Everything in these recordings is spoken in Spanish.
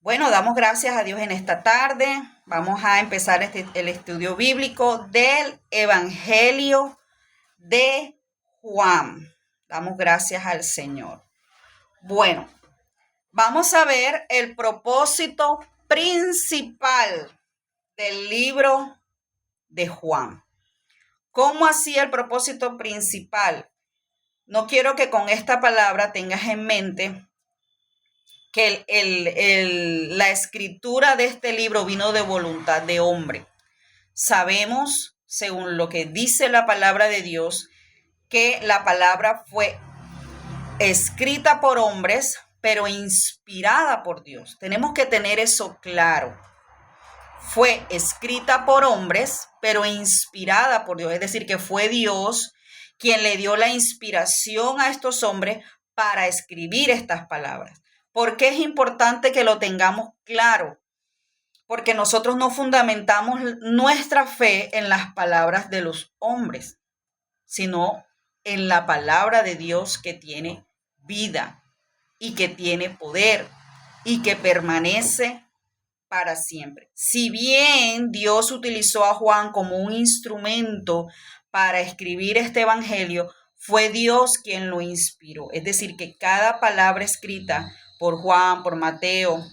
Bueno, damos gracias a Dios en esta tarde. Vamos a empezar el estudio bíblico del Evangelio de Juan. Damos gracias al Señor. Bueno, vamos a ver el propósito principal del libro de Juan. ¿Cómo así el propósito principal? No quiero que con esta palabra tengas en mente que la escritura de este libro vino de voluntad de hombre. Sabemos, según lo que dice la palabra de Dios, que la palabra fue escrita por hombres, pero inspirada por Dios. Tenemos que tener eso claro. Fue escrita por hombres, pero inspirada por Dios. Es decir, que fue Dios quien le dio la inspiración a estos hombres para escribir estas palabras. ¿Por qué es importante que lo tengamos claro? Porque nosotros no fundamentamos nuestra fe en las palabras de los hombres, sino en la palabra de Dios que tiene vida y que tiene poder y que permanece para siempre. Si bien Dios utilizó a Juan como un instrumento para escribir este evangelio, fue Dios quien lo inspiró. Es decir, que cada palabra escrita por Juan, por Mateo,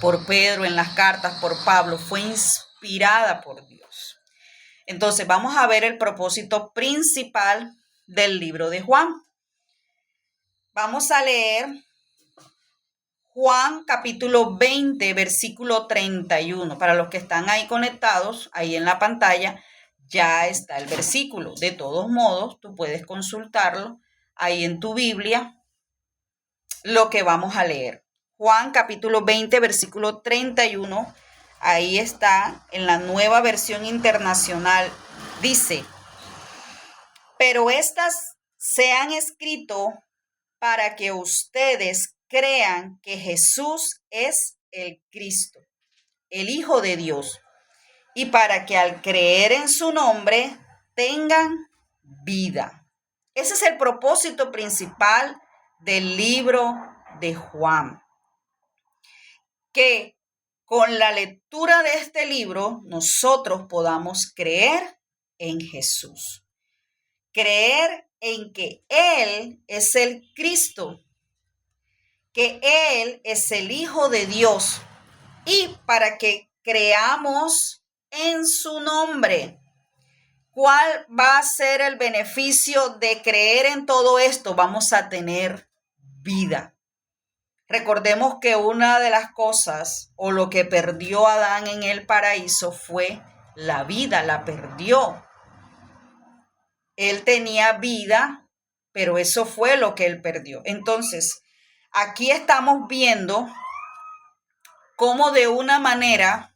por Pedro en las cartas, por Pablo, fue inspirada por Dios. Entonces vamos a ver el propósito principal del libro de Juan. Vamos a leer Juan capítulo 20, versículo 31. Para los que están ahí conectados, ahí en la pantalla, ya está el versículo. De todos modos, tú puedes consultarlo ahí en tu Biblia, lo que vamos a leer. Juan capítulo 20, versículo 31. Ahí está en la Nueva Versión Internacional. Dice: pero estas se han escrito para que ustedes crean que Jesús es el Cristo, el Hijo de Dios, y para que al creer en su nombre tengan vida. Ese es el propósito principal del libro de Juan. Que con la lectura de este libro nosotros podamos creer en Jesús. Creer en que Él es el Cristo, que Él es el Hijo de Dios, y para que creamos en su nombre. ¿Cuál va a ser el beneficio de creer en todo esto? Vamos a tener vida. Recordemos que una de las cosas o lo que perdió Adán en el paraíso fue la vida, la perdió. Él tenía vida, pero eso fue lo que él perdió. Entonces, aquí estamos viendo cómo de una manera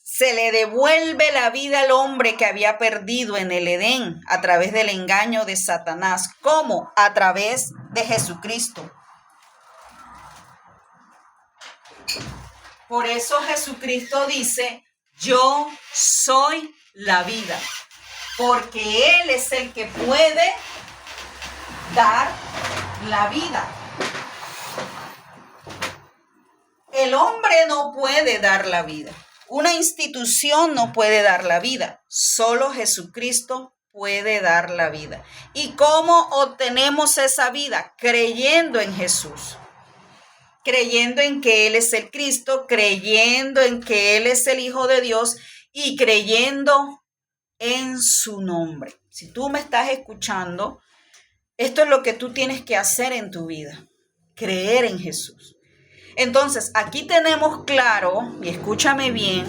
se le devuelve la vida al hombre que había perdido en el Edén a través del engaño de Satanás. ¿Cómo? A través de Jesucristo. Por eso Jesucristo dice: yo soy la vida, porque Él es el que puede dar la vida. El hombre no puede dar la vida. Una institución no puede dar la vida. Solo Jesucristo puede dar la vida. ¿Y cómo obtenemos esa vida? Creyendo en Jesús. Creyendo en que Él es el Cristo, creyendo en que Él es el Hijo de Dios y creyendo en su nombre. Si tú me estás escuchando, esto es lo que tú tienes que hacer en tu vida, creer en Jesús. Entonces, aquí tenemos claro, y escúchame bien,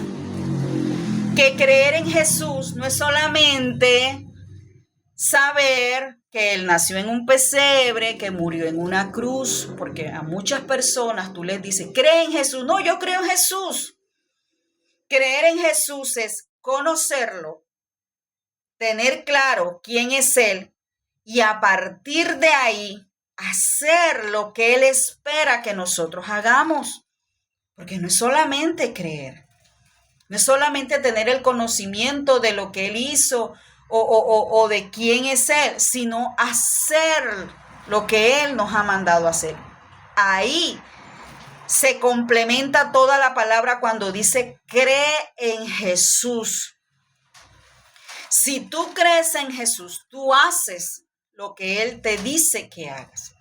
que creer en Jesús no es solamente saber que Él nació en un pesebre, que murió en una cruz, porque a muchas personas tú les dices: cree en Jesús. No, yo creo en Jesús. Creer en Jesús es conocerlo, tener claro quién es Él y a partir de ahí hacer lo que Él espera que nosotros hagamos. Porque no es solamente creer, no es solamente tener el conocimiento de lo que Él hizo o de quién es Él, sino hacer lo que Él nos ha mandado hacer. Ahí se complementa toda la palabra cuando dice cree en Jesús. Si tú crees en Jesús, tú haces lo que Él te dice que hagas.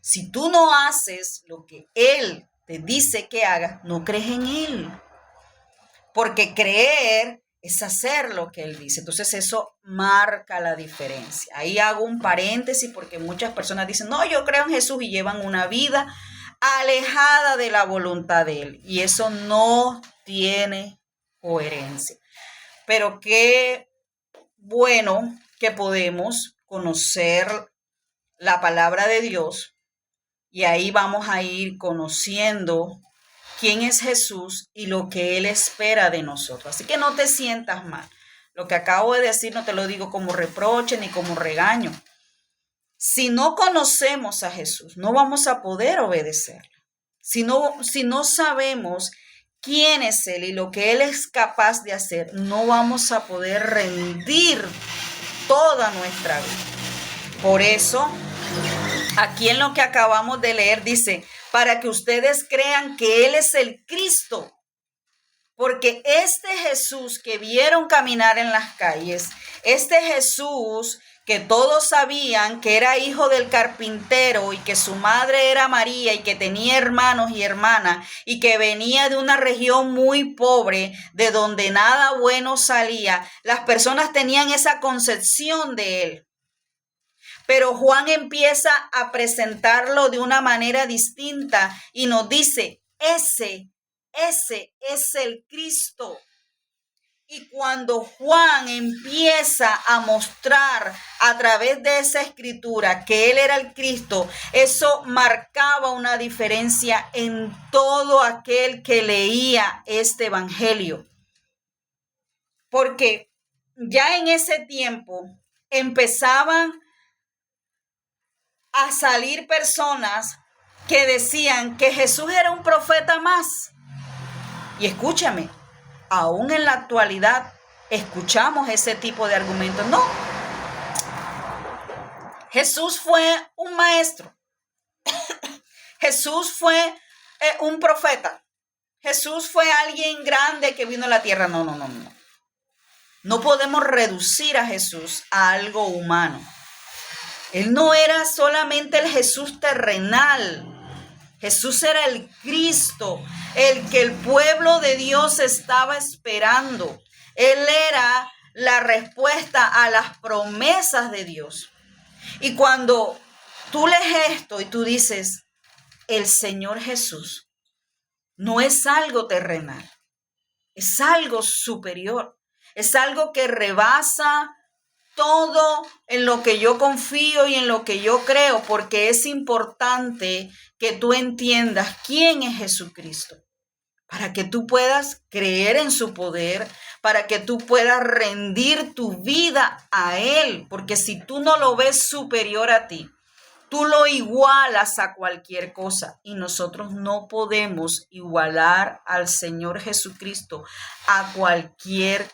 Si tú no haces lo que Él te dice que hagas, no crees en Él. Porque creer es hacer lo que Él dice. Entonces eso marca la diferencia. Ahí hago un paréntesis porque muchas personas dicen, no, yo creo en Jesús y llevan una vida alejada de la voluntad de Él. Y eso no tiene coherencia. Pero qué bueno que podemos conocer la palabra de Dios y ahí vamos a ir conociendo quién es Jesús y lo que Él espera de nosotros. Así que no te sientas mal. Lo que acabo de decir no te lo digo como reproche ni como regaño. Si no conocemos a Jesús, no vamos a poder obedecerle. Si no sabemos quién es Él y lo que Él es capaz de hacer, no vamos a poder rendir toda nuestra vida. Por eso, aquí en lo que acabamos de leer dice, para que ustedes crean que Él es el Cristo. Porque este Jesús que vieron caminar en las calles, este Jesús que todos sabían que era hijo del carpintero y que su madre era María y que tenía hermanos y hermanas y que venía de una región muy pobre de donde nada bueno salía, las personas tenían esa concepción de Él. Pero Juan empieza a presentarlo de una manera distinta y nos dice, ese es el Cristo. Y cuando Juan empieza a mostrar a través de esa escritura que Él era el Cristo, eso marcaba una diferencia en todo aquel que leía este evangelio. Porque ya en ese tiempo empezaban a salir personas que decían que Jesús era un profeta más. Y escúchame, aún en la actualidad escuchamos ese tipo de argumentos. No, Jesús fue un maestro. Jesús fue un profeta. Jesús fue alguien grande que vino a la tierra. No. No podemos reducir a Jesús a algo humano. Él no era solamente el Jesús terrenal. Jesús era el Cristo, el que el pueblo de Dios estaba esperando. Él era la respuesta a las promesas de Dios. Y cuando tú lees esto y tú dices, el Señor Jesús no es algo terrenal, es algo superior, es algo que rebasa todo en lo que yo confío y en lo que yo creo, porque es importante que tú entiendas quién es Jesucristo, para que tú puedas creer en su poder, para que tú puedas rendir tu vida a Él, porque si tú no lo ves superior a ti, tú lo igualas a cualquier cosa y nosotros no podemos igualar al Señor Jesucristo a cualquier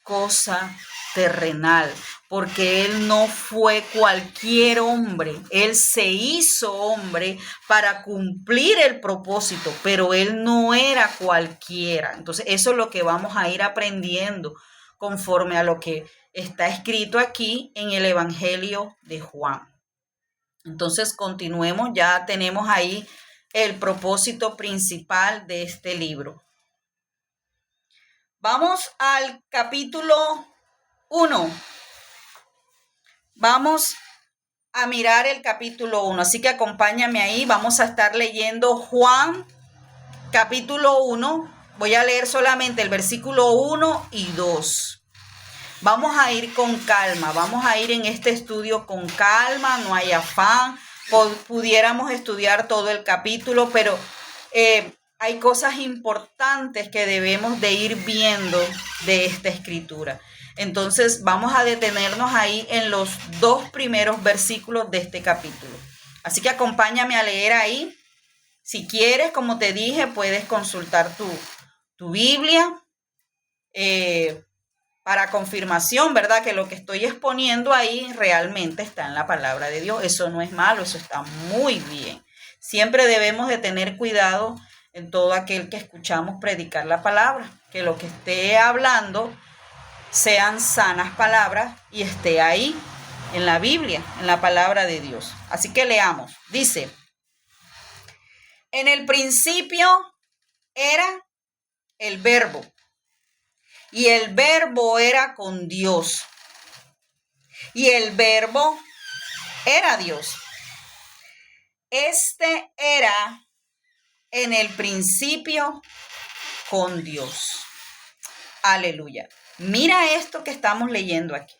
cosa terrenal, porque Él no fue cualquier hombre, Él se hizo hombre para cumplir el propósito, pero Él no era cualquiera. Entonces eso es lo que vamos a ir aprendiendo conforme a lo que está escrito aquí en el Evangelio de Juan. Entonces continuemos, ya tenemos ahí el propósito principal de este libro. Vamos al capítulo 1. Vamos a mirar el capítulo 1. Así que acompáñame ahí. Vamos a estar leyendo Juan capítulo 1. Voy a leer solamente el versículo 1 y 2. Vamos a ir con calma. Vamos a ir en este estudio con calma. No hay afán. Pudiéramos estudiar todo el capítulo, pero hay cosas importantes que debemos de ir viendo de esta escritura. Entonces vamos a detenernos ahí en los 2 primeros versículos de este capítulo. Así que acompáñame a leer ahí. Si quieres, como te dije, puedes consultar tu Biblia para confirmación, ¿verdad? Que lo que estoy exponiendo ahí realmente está en la palabra de Dios. Eso no es malo, eso está muy bien. Siempre debemos de tener cuidado en todo aquel que escuchamos predicar la palabra, que lo que esté hablando sean sanas palabras y esté ahí en la Biblia, en la palabra de Dios. Así que leamos. Dice, en el principio era el Verbo, y el Verbo era con Dios, y el Verbo era Dios. Este era en el principio con Dios. Aleluya. Mira esto que estamos leyendo aquí.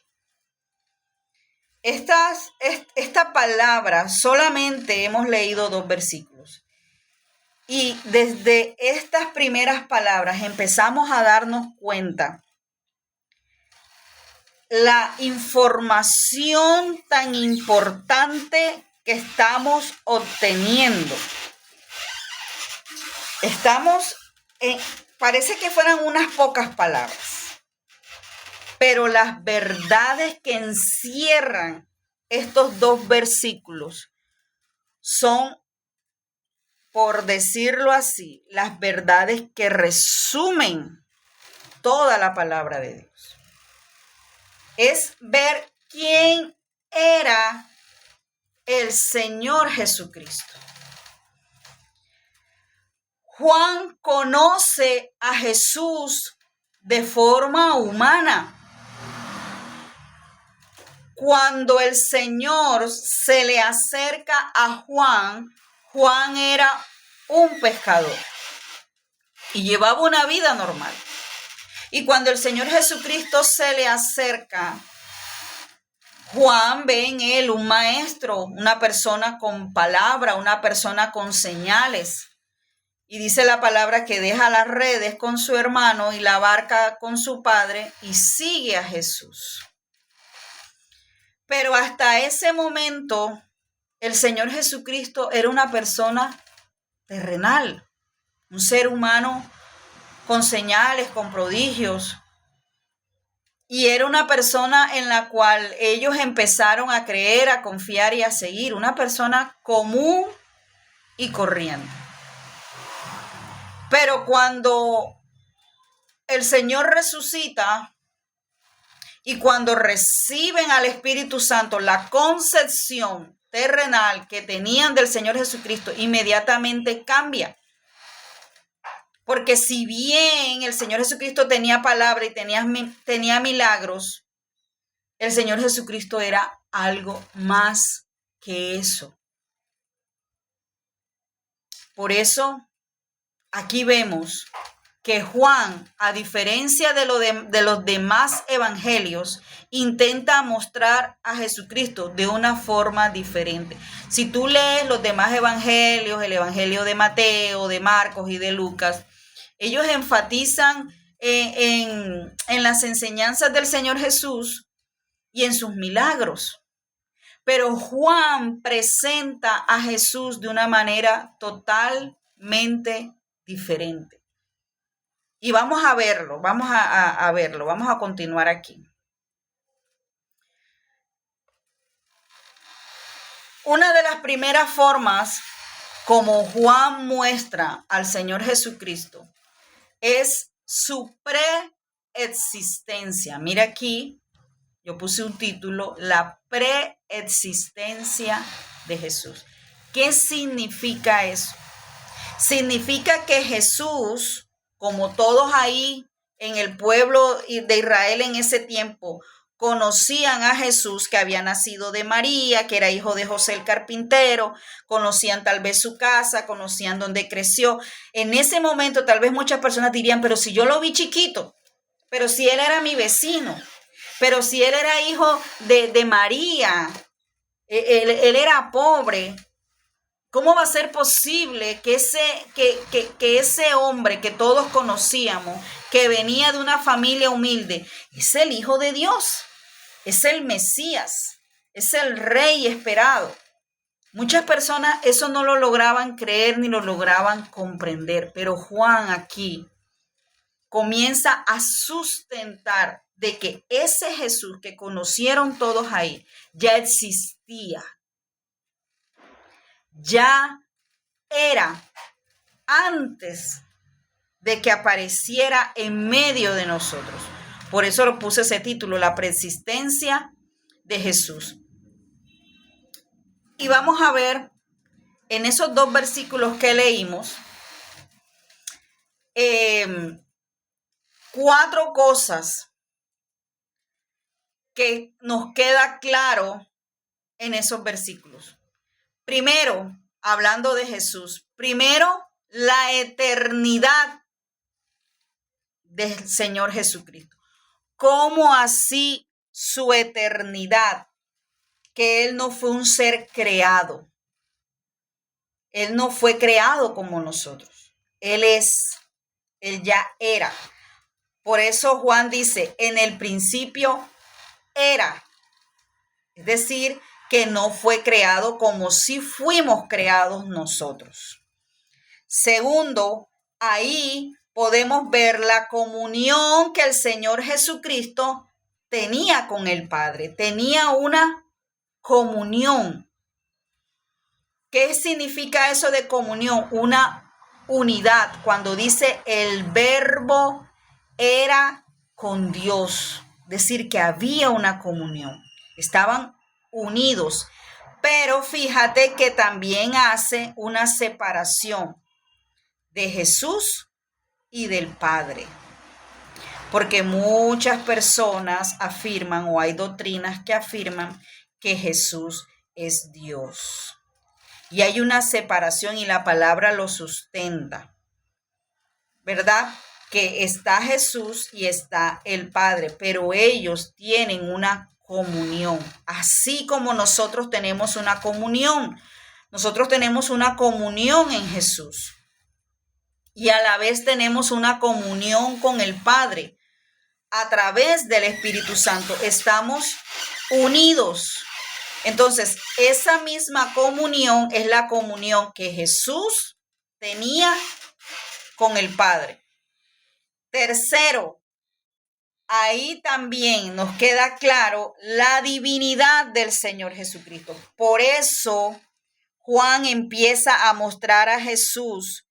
Esta palabra solamente hemos leído 2 versículos. Y desde estas primeras palabras empezamos a darnos cuenta la información tan importante que estamos obteniendo. Parece que fueran unas pocas palabras, pero las verdades que encierran estos 2 versículos son, por decirlo así, las verdades que resumen toda la palabra de Dios. Es ver quién era el Señor Jesucristo. Juan conoce a Jesús de forma humana. Cuando el Señor se le acerca a Juan, Juan era un pescador y llevaba una vida normal. Y cuando el Señor Jesucristo se le acerca, Juan ve en él un maestro, una persona con palabra, una persona con señales. Y dice la palabra que deja las redes con su hermano y la barca con su padre y sigue a Jesús. Pero hasta ese momento, el Señor Jesucristo era una persona terrenal, un ser humano con señales, con prodigios. Y era una persona en la cual ellos empezaron a creer, a confiar y a seguir. Una persona común y corriente. Pero cuando el Señor resucita y cuando reciben al Espíritu Santo la concepción terrenal que tenían del Señor Jesucristo, inmediatamente cambia. Porque si bien el Señor Jesucristo tenía palabra y tenía milagros, el Señor Jesucristo era algo más que eso. Por eso, aquí vemos que Juan, a diferencia de los demás evangelios, intenta mostrar a Jesucristo de una forma diferente. Si tú lees los demás evangelios, el evangelio de Mateo, de Marcos y de Lucas, ellos enfatizan en las enseñanzas del Señor Jesús y en sus milagros. Pero Juan presenta a Jesús de una manera totalmente diferente. Y vamos a verlo, vamos a continuar aquí. Una de las primeras formas como Juan muestra al Señor Jesucristo es su preexistencia. Mira aquí, yo puse un título, la preexistencia de Jesús. ¿Qué significa eso? Significa que Jesús, como todos ahí en el pueblo de Israel en ese tiempo, conocían a Jesús, que había nacido de María, que era hijo de José el carpintero, conocían tal vez su casa, conocían dónde creció. En ese momento tal vez muchas personas dirían, pero si yo lo vi chiquito, pero si él era mi vecino, pero si él era hijo de María, él era pobre, ¿cómo va a ser posible que ese hombre que todos conocíamos, que venía de una familia humilde, es el Hijo de Dios, es el Mesías, es el Rey esperado? Muchas personas eso no lo lograban creer ni lo lograban comprender, pero Juan aquí comienza a sustentar de que ese Jesús que conocieron todos ahí ya existía. Ya era antes de que apareciera en medio de nosotros. Por eso lo puse ese título, la preexistencia de Jesús. Y vamos a ver en esos 2 versículos que leímos, 4 cosas que nos queda claro en esos versículos. Primero, hablando de Jesús, primero, la eternidad del Señor Jesucristo. ¿Cómo así su eternidad? Que Él no fue un ser creado. Él no fue creado como nosotros. Él ya era. Por eso Juan dice, en el principio era. Es decir, que no fue creado como si fuimos creados nosotros. Segundo, ahí podemos ver la comunión que el Señor Jesucristo tenía con el Padre. Tenía una comunión. ¿Qué significa eso de comunión? Una unidad. Cuando dice el verbo era con Dios, decir que había una comunión. Estaban unidos. Pero fíjate que también hace una separación de Jesús y del Padre. Porque muchas personas afirman, o hay doctrinas que afirman, que Jesús es Dios. Y hay una separación y la palabra lo sustenta, ¿verdad? Que está Jesús y está el Padre, pero ellos tienen una comunión, así como nosotros tenemos una comunión. Nosotros tenemos una comunión en Jesús y a la vez tenemos una comunión con el Padre. A través del Espíritu Santo estamos unidos. Entonces, esa misma comunión es la comunión que Jesús tenía con el Padre. Tercero, ahí también nos queda claro la divinidad del Señor Jesucristo. Por eso, Juan empieza a mostrar a Jesús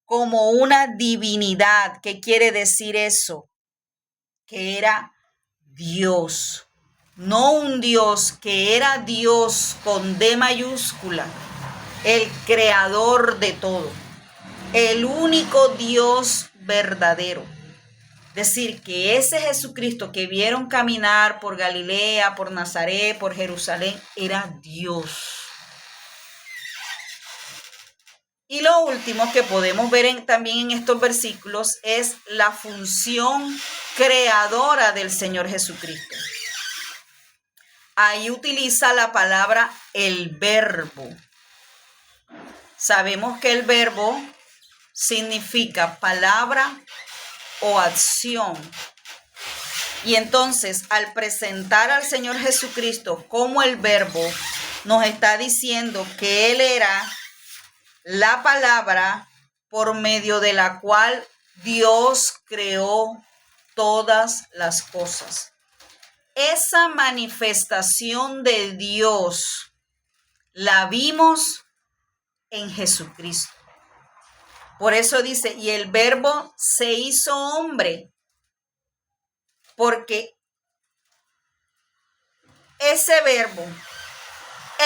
como una divinidad. ¿Qué quiere decir eso? Que era Dios. No un Dios, que era Dios con D mayúscula, el creador de todo, el único Dios verdadero. Es decir, que ese Jesucristo que vieron caminar por Galilea, por Nazaret, por Jerusalén, era Dios. Y lo último que podemos ver también en estos versículos es la función creadora del Señor Jesucristo. Ahí utiliza la palabra el verbo. Sabemos que el verbo significa palabra o acción. Y entonces, al presentar al Señor Jesucristo como el verbo, nos está diciendo que Él era la palabra por medio de la cual Dios creó todas las cosas. Esa manifestación de Dios la vimos en Jesucristo. Por eso dice, y el verbo se hizo hombre, porque ese verbo,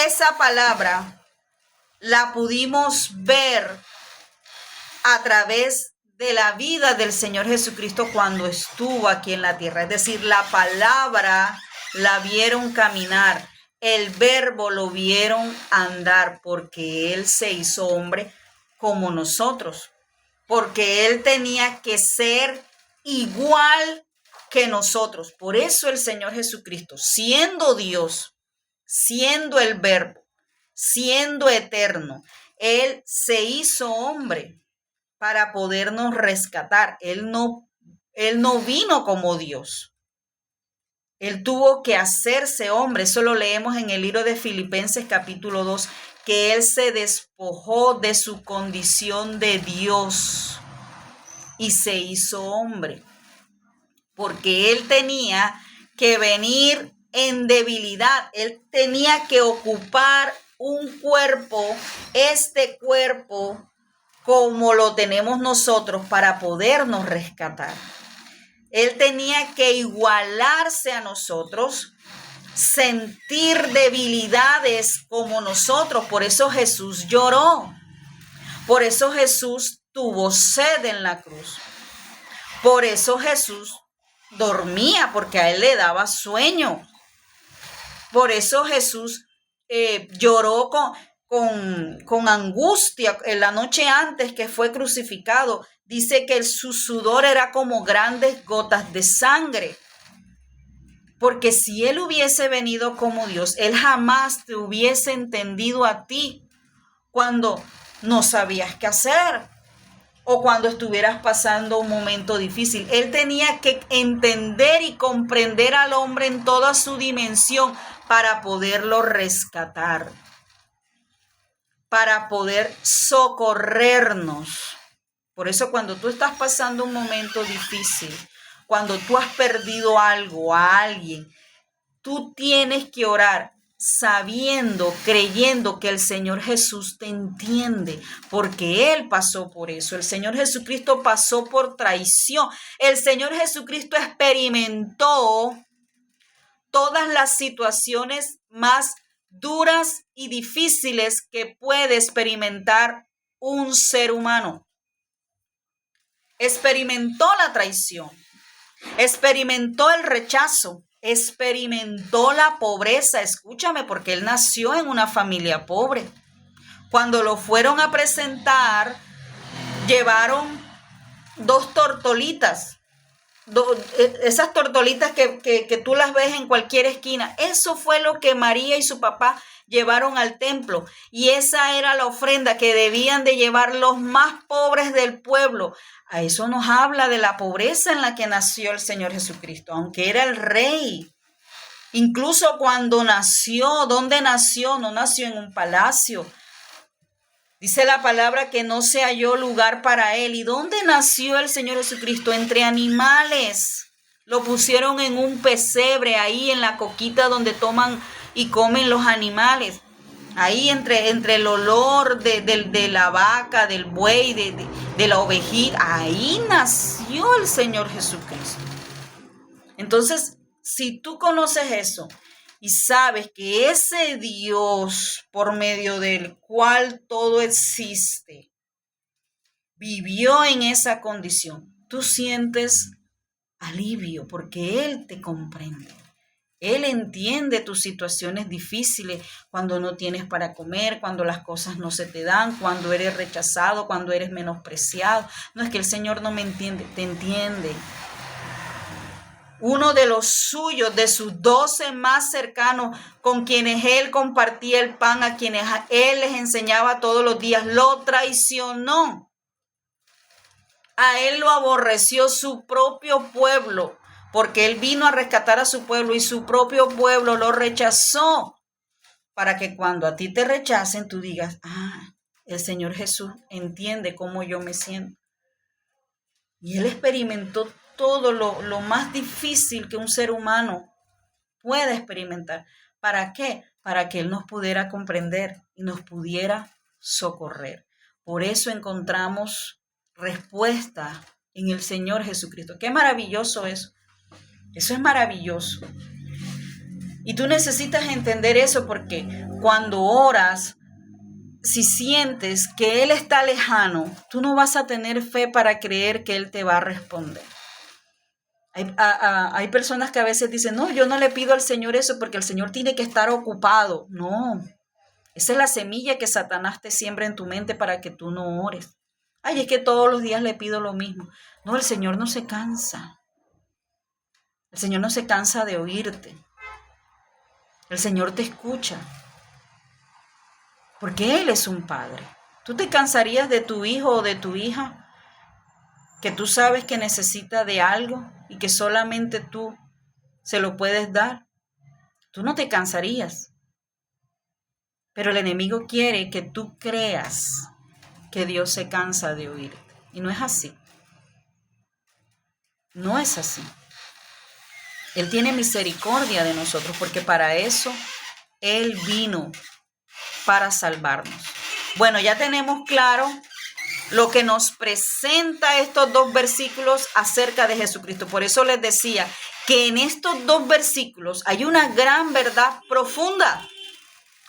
esa palabra, la pudimos ver a través de la vida del Señor Jesucristo cuando estuvo aquí en la tierra. Es decir, la palabra la vieron caminar, el verbo lo vieron andar, porque Él se hizo hombre como nosotros, porque Él tenía que ser igual que nosotros. Por eso el Señor Jesucristo, siendo Dios, siendo el verbo, siendo eterno, Él se hizo hombre para podernos rescatar. Él no vino como Dios. Él tuvo que hacerse hombre. Eso lo leemos en el libro de Filipenses capítulo 2, que Él se despojó de su condición de Dios y se hizo hombre. Porque Él tenía que venir en debilidad. Él tenía que ocupar un cuerpo, este cuerpo como lo tenemos nosotros para podernos rescatar. Él tenía que igualarse a nosotros, sentir debilidades como nosotros. Por eso Jesús lloró. Por eso Jesús tuvo sed en la cruz. Por eso Jesús dormía, porque a él le daba sueño. Por eso Jesús lloró con angustia en la noche antes que fue crucificado. Dice que su sudor era como grandes gotas de sangre. Porque si él hubiese venido como Dios, él jamás te hubiese entendido a ti cuando no sabías qué hacer o cuando estuvieras pasando un momento difícil. Él tenía que entender y comprender al hombre en toda su dimensión para poderlo rescatar, para poder socorrernos. Por eso cuando tú estás pasando un momento difícil, cuando tú has perdido algo, a alguien, tú tienes que orar sabiendo, creyendo que el Señor Jesús te entiende, porque Él pasó por eso. El Señor Jesucristo pasó por traición. El Señor Jesucristo experimentó todas las situaciones más duras y difíciles que puede experimentar un ser humano. Experimentó la traición, experimentó el rechazo, experimentó la pobreza. Escúchame, porque él nació en una familia pobre. Cuando lo fueron a presentar, llevaron 2 tortolitas. Esas tortolitas que tú las ves en cualquier esquina. Eso fue lo que María y su papá llevaron al templo. Y esa era la ofrenda que debían de llevar los más pobres del pueblo. A eso nos habla de la pobreza en la que nació el Señor Jesucristo, aunque era el rey. Incluso cuando nació, ¿dónde nació? No nació en un palacio. Dice la palabra que no se halló lugar para él. ¿Y dónde nació el Señor Jesucristo? Entre animales. Lo pusieron en un pesebre, ahí en la coquita donde toman y comen los animales. Ahí entre el olor de la vaca, del buey, de la ovejita. Ahí nació el Señor Jesucristo. Entonces, si tú conoces eso y sabes que ese Dios por medio del cual todo existe vivió en esa condición, tú sientes alivio porque Él te comprende. Él entiende tus situaciones difíciles, cuando no tienes para comer, cuando las cosas no se te dan, cuando eres rechazado, cuando eres menospreciado. No es que el Señor no me entiende, te entiende. Uno de los suyos, de sus 12 más cercanos, con quienes él compartía el pan, a quienes él les enseñaba todos los días, lo traicionó. A él lo aborreció su propio pueblo, porque él vino a rescatar a su pueblo y su propio pueblo lo rechazó, para que cuando a ti te rechacen tú digas, el Señor Jesús entiende cómo yo me siento. Y él experimentó todo lo más difícil que un ser humano puede experimentar. ¿Para qué? Para que Él nos pudiera comprender y nos pudiera socorrer. Por eso encontramos respuesta en el Señor Jesucristo. Qué maravilloso eso. Eso es maravilloso. Y tú necesitas entender eso, porque cuando oras, si sientes que Él está lejano, tú no vas a tener fe para creer que Él te va a responder. Hay personas que a veces dicen, no, yo no le pido al Señor eso porque el Señor tiene que estar ocupado. No, esa es la semilla que Satanás te siembra en tu mente para que tú no ores. Ay, es que todos los días le pido lo mismo. No, el Señor no se cansa. El Señor no se cansa de oírte. El Señor te escucha. Porque Él es un padre. ¿Tú te cansarías de tu hijo o de tu hija que tú sabes que necesita de algo y que solamente tú se lo puedes dar? Tú no te cansarías. Pero el enemigo quiere que tú creas que Dios se cansa de oírte. Y no es así. No es así. Él tiene misericordia de nosotros, porque para eso Él vino, para salvarnos. Bueno, ya tenemos claro lo que nos presenta estos dos versículos acerca de Jesucristo. Por eso les decía que en estos dos versículos hay una gran verdad profunda.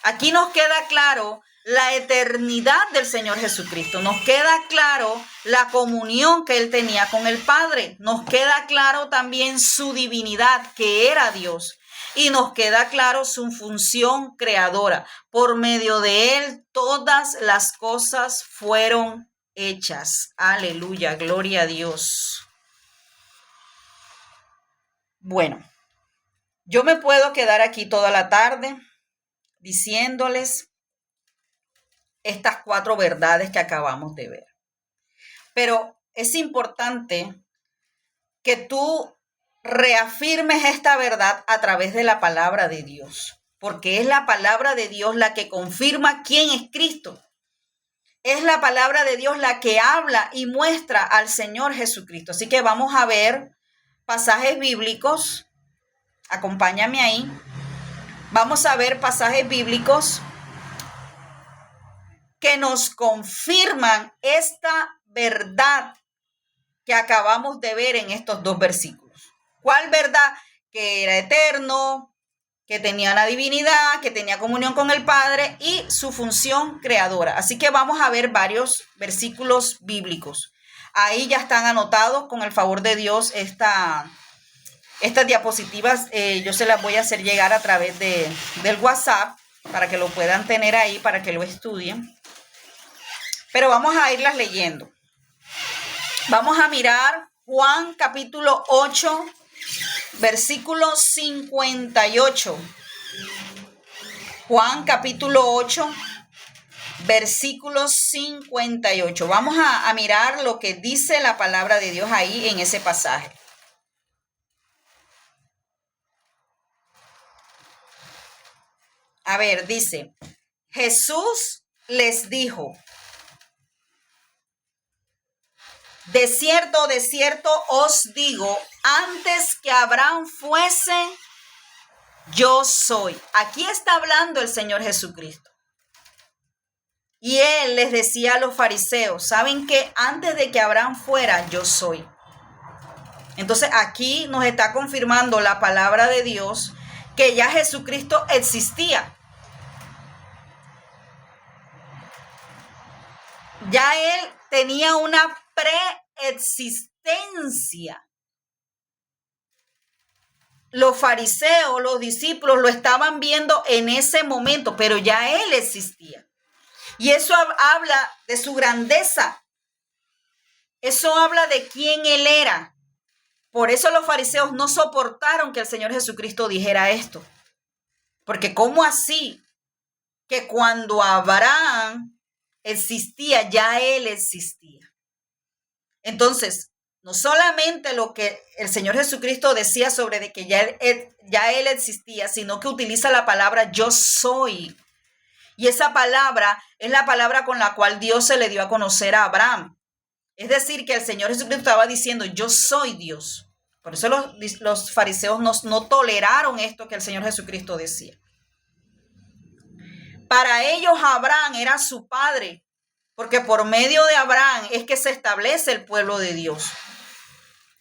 Aquí nos queda claro la eternidad del Señor Jesucristo. Nos queda claro la comunión que Él tenía con el Padre. Nos queda claro también su divinidad, que era Dios. Y nos queda claro su función creadora. Por medio de Él, todas las cosas fueron hechas. Aleluya, gloria a Dios. Bueno, yo me puedo quedar aquí toda la tarde diciéndoles estas 4 verdades que acabamos de ver. Pero es importante que tú reafirmes esta verdad a través de la palabra de Dios, porque es la palabra de Dios la que confirma quién es Cristo. Es la palabra de Dios la que habla y muestra al Señor Jesucristo. Así que vamos a ver pasajes bíblicos. Acompáñame ahí. Vamos a ver pasajes bíblicos que nos confirman esta verdad que acabamos de ver en estos 2 versículos. ¿Cuál verdad? Que era eterno, que tenía la divinidad, que tenía comunión con el Padre y su función creadora. Así que vamos a ver varios versículos bíblicos. Ahí ya están anotados, con el favor de Dios, estas diapositivas. Yo se las voy a hacer llegar a través del WhatsApp para que lo puedan tener ahí, para que lo estudien. Pero vamos a irlas leyendo. Vamos a mirar Juan capítulo 8, versículo 58. Juan capítulo 8, versículo 58. Vamos a mirar lo que dice la palabra de Dios ahí en ese pasaje. A ver, dice, Jesús les dijo, de cierto os digo, antes que Abraham fuese, yo soy. Aquí está hablando el Señor Jesucristo. Y Él les decía a los fariseos, ¿saben qué? Antes de que Abraham fuera, yo soy. Entonces aquí nos está confirmando la palabra de Dios que ya Jesucristo existía. Ya Él tenía una preexistencia. Los fariseos, los discípulos lo estaban viendo en ese momento, pero ya Él existía. Y eso habla de su grandeza. Eso habla de quién Él era. Por eso los fariseos no soportaron que el Señor Jesucristo dijera esto. Porque ¿cómo así? Que cuando Abraham existía, ya Él existía. Entonces, no solamente lo que el Señor Jesucristo decía sobre de que ya él existía, sino que utiliza la palabra yo soy. Y esa palabra es la palabra con la cual Dios se le dio a conocer a Abraham. Es decir, que el Señor Jesucristo estaba diciendo yo soy Dios. Por eso los fariseos no toleraron esto que el Señor Jesucristo decía. Para ellos Abraham era su padre, porque por medio de Abraham es que se establece el pueblo de Dios.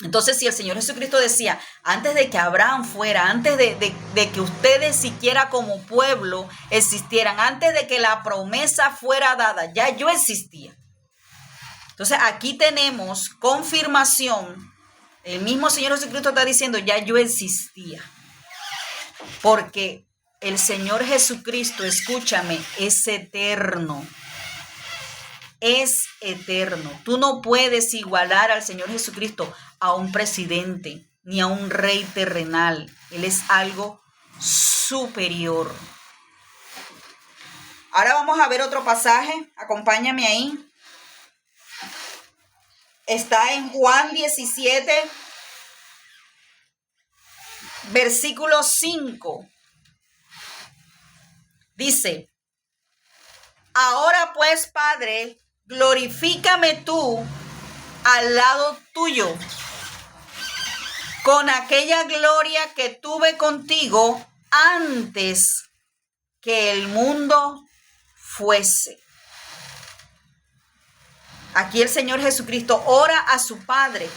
Entonces, si el Señor Jesucristo decía, antes de que Abraham fuera, antes de que ustedes siquiera como pueblo existieran, antes de que la promesa fuera dada, ya yo existía. Entonces, aquí tenemos confirmación. El mismo Señor Jesucristo está diciendo, ya yo existía. Porque el Señor Jesucristo, escúchame, es eterno. Es eterno. Tú no puedes igualar al Señor Jesucristo a un presidente ni a un rey terrenal. Él es algo superior. Ahora vamos a ver otro pasaje. Acompáñame ahí. Está en Juan 17, versículo 5. Dice, ahora pues, Padre, glorifícame tú al lado tuyo, con aquella gloria que tuve contigo antes que el mundo fuese. Aquí el Señor Jesucristo ora a su Padre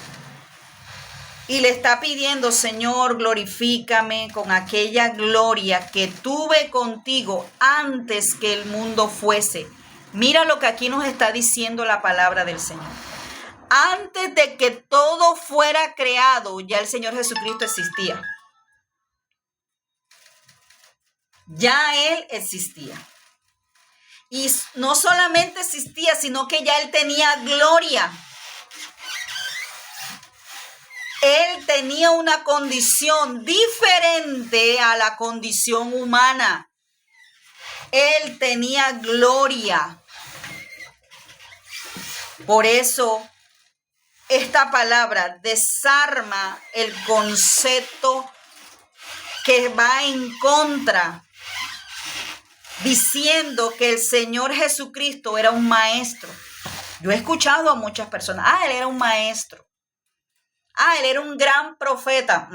y le está pidiendo: Señor, glorifícame con aquella gloria que tuve contigo antes que el mundo fuese. Mira lo que aquí nos está diciendo la palabra del Señor. Antes de que todo fuera creado, ya el Señor Jesucristo existía. Ya Él existía. Y no solamente existía, sino que ya Él tenía gloria. Él tenía una condición diferente a la condición humana. Él tenía gloria. Por eso, esta palabra desarma el concepto que va en contra, diciendo que el Señor Jesucristo era un maestro. Yo he escuchado a muchas personas: él era un maestro. Él era un gran profeta.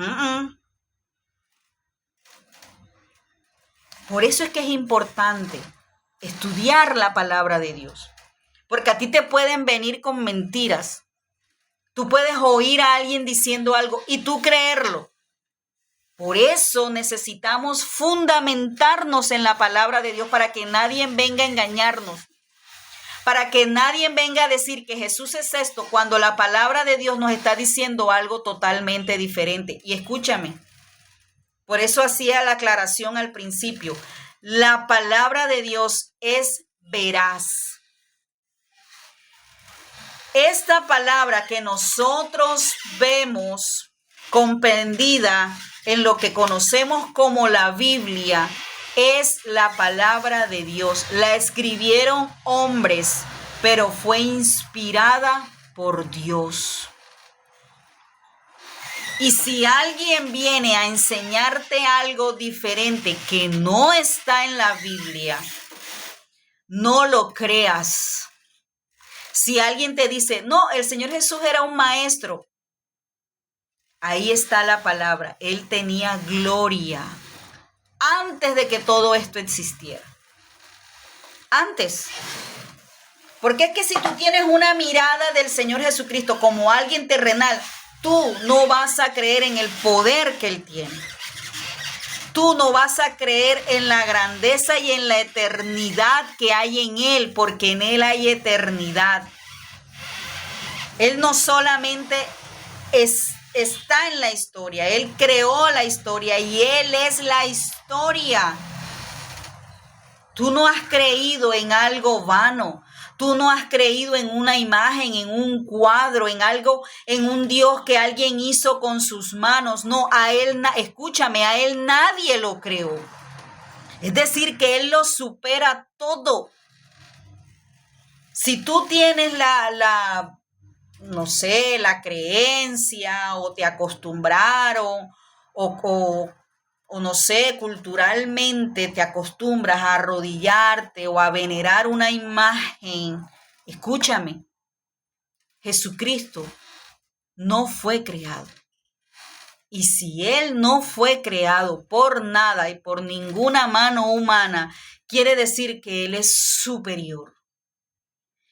Por eso es que es importante estudiar la palabra de Dios. Porque a ti te pueden venir con mentiras. Tú puedes oír a alguien diciendo algo y tú creerlo. Por eso necesitamos fundamentarnos en la palabra de Dios para que nadie venga a engañarnos. Para que nadie venga a decir que Jesús es esto cuando la palabra de Dios nos está diciendo algo totalmente diferente. Y escúchame, por eso hacía la aclaración al principio. La palabra de Dios es veraz. Esta palabra que nosotros vemos comprendida en lo que conocemos como la Biblia es la palabra de Dios. La escribieron hombres, pero fue inspirada por Dios. Y si alguien viene a enseñarte algo diferente que no está en la Biblia, no lo creas. Si alguien te dice: no, el Señor Jesús era un maestro, ahí está la palabra. Él tenía gloria antes de que todo esto existiera. Antes. Porque es que si tú tienes una mirada del Señor Jesucristo como alguien terrenal, tú no vas a creer en el poder que Él tiene. Tú no vas a creer en la grandeza y en la eternidad que hay en Él, porque en Él hay eternidad. Él no solamente está en la historia, Él creó la historia y Él es la historia. Tú no has creído en algo vano. Tú no has creído en una imagen, en un cuadro, en algo, en un Dios que alguien hizo con sus manos. No, a Él, escúchame, a Él nadie lo creó. Es decir, que Él lo supera todo. Si tú tienes no sé, la creencia o te acostumbraron o no sé, culturalmente te acostumbras a arrodillarte o a venerar una imagen, escúchame, Jesucristo no fue creado. Y si Él no fue creado por nada y por ninguna mano humana, quiere decir que Él es superior.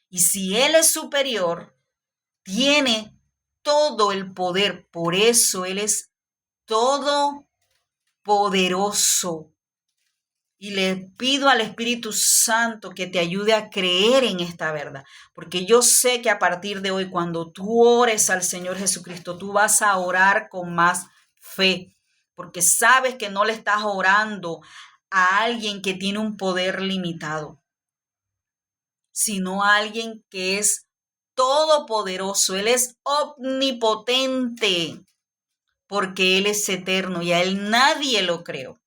Y si Él es superior, tiene todo el poder. Por eso Él es todopoderoso. Y le pido al Espíritu Santo que te ayude a creer en esta verdad. Porque yo sé que a partir de hoy, cuando tú ores al Señor Jesucristo, tú vas a orar con más fe. Porque sabes que no le estás orando a alguien que tiene un poder limitado, sino a alguien que es todopoderoso. Él es omnipotente, porque Él es eterno y a Él nadie lo creó.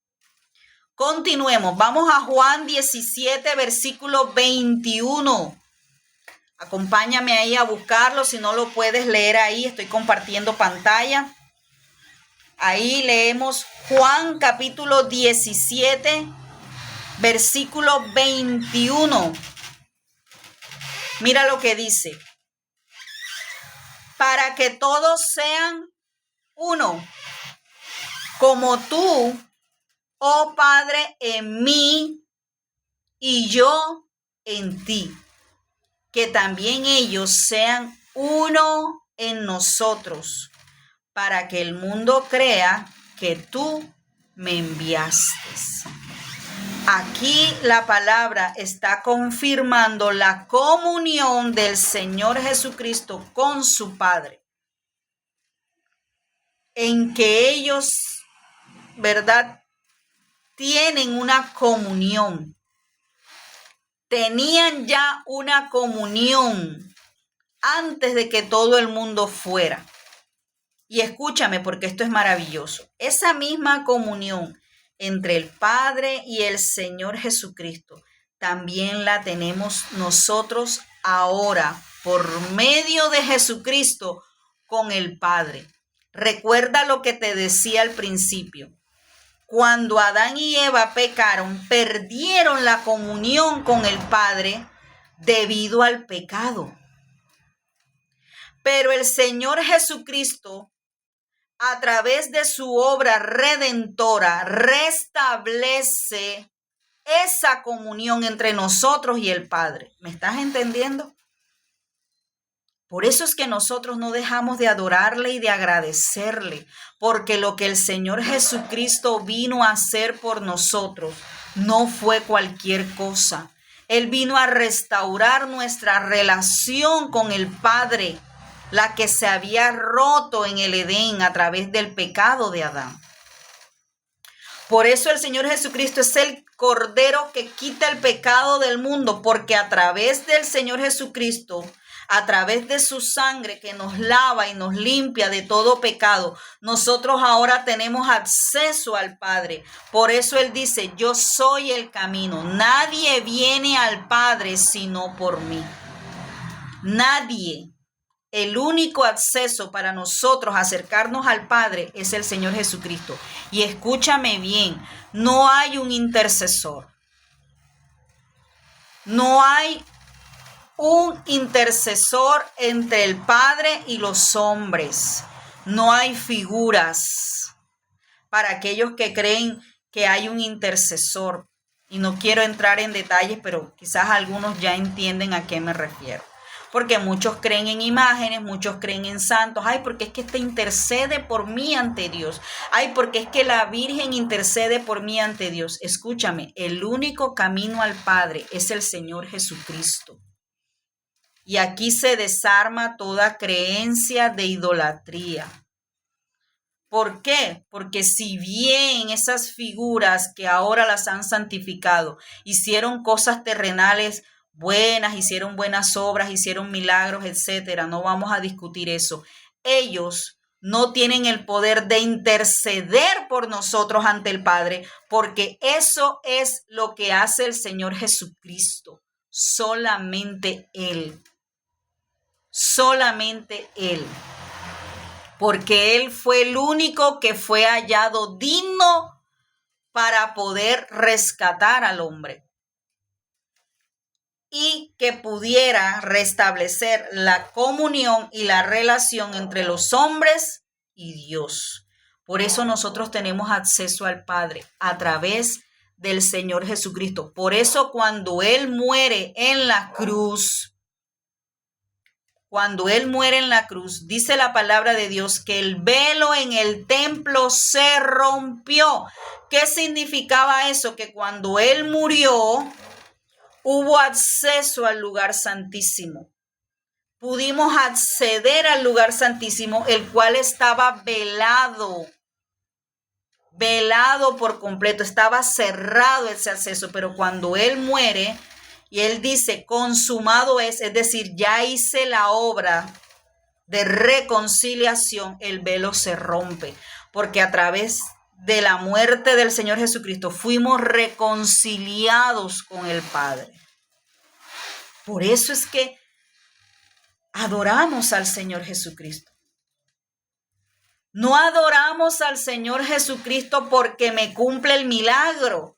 Continuemos, vamos a Juan 17, versículo 21. Acompáñame ahí a buscarlo, si no lo puedes leer ahí, estoy compartiendo pantalla. Ahí leemos Juan capítulo 17, versículo 21. Mira lo que dice: para que todos sean uno, como tú, oh Padre, en mí y yo en ti. que también ellos sean uno en nosotros, para que el mundo crea que tú me enviaste. Aquí la palabra está confirmando la comunión del Señor Jesucristo con su Padre, en que ellos, ¿verdad?, tienen una comunión. Tenían ya una comunión antes de que todo el mundo fuera. Y escúchame, porque esto es maravilloso. Esa misma comunión entre el Padre y el Señor Jesucristo también la tenemos nosotros ahora por medio de Jesucristo con el Padre. Recuerda lo que te decía al principio. Cuando Adán y Eva pecaron, perdieron la comunión con el Padre debido al pecado. Pero el Señor Jesucristo, a través de su obra redentora, restablece esa comunión entre nosotros y el Padre. ¿Me estás entendiendo? Por eso es que nosotros no dejamos de adorarle y de agradecerle, porque lo que el Señor Jesucristo vino a hacer por nosotros no fue cualquier cosa. Él vino a restaurar nuestra relación con el Padre, la que se había roto en el Edén a través del pecado de Adán. Por eso el Señor Jesucristo es el Cordero que quita el pecado del mundo, porque a través del Señor Jesucristo, a través de su sangre que nos lava y nos limpia de todo pecado, nosotros ahora tenemos acceso al Padre. Por eso Él dice, yo soy el camino. Nadie viene al Padre sino por mí. Nadie. El único acceso para nosotros acercarnos al Padre es el Señor Jesucristo. Y escúchame bien, no hay un intercesor. No hay un intercesor entre el Padre y los hombres. No hay figuras para aquellos que creen que hay un intercesor. Y no quiero entrar en detalles, pero quizás algunos ya entienden a qué me refiero. Porque muchos creen en imágenes, muchos creen en santos. Ay, porque es que este intercede por mí ante Dios. Ay, porque es que la Virgen intercede por mí ante Dios. Escúchame, el único camino al Padre es el Señor Jesucristo. Y aquí se desarma toda creencia de idolatría. ¿Por qué? Porque si bien esas figuras que ahora las han santificado hicieron cosas terrenales buenas, hicieron buenas obras, hicieron milagros, etcétera, no vamos a discutir eso. Ellos no tienen el poder de interceder por nosotros ante el Padre, porque eso es lo que hace el Señor Jesucristo. Solamente Él. Solamente Él. Porque Él fue el único que fue hallado digno para poder rescatar al hombre y que pudiera restablecer la comunión y la relación entre los hombres y Dios. Por eso nosotros tenemos acceso al Padre a través del Señor Jesucristo. Por eso cuando Él muere en la cruz, dice la palabra de Dios que el velo en el templo se rompió. ¿Qué significaba eso? Que cuando Él murió, hubo acceso al lugar santísimo. Pudimos acceder al lugar santísimo, el cual estaba velado por completo, estaba cerrado ese acceso, pero cuando Él muere y Él dice, consumado es decir, ya hice la obra de reconciliación, el velo se rompe, porque a través de la muerte del Señor Jesucristo fuimos reconciliados con el Padre. Por eso es que adoramos al Señor Jesucristo. No adoramos al Señor Jesucristo porque me cumple el milagro.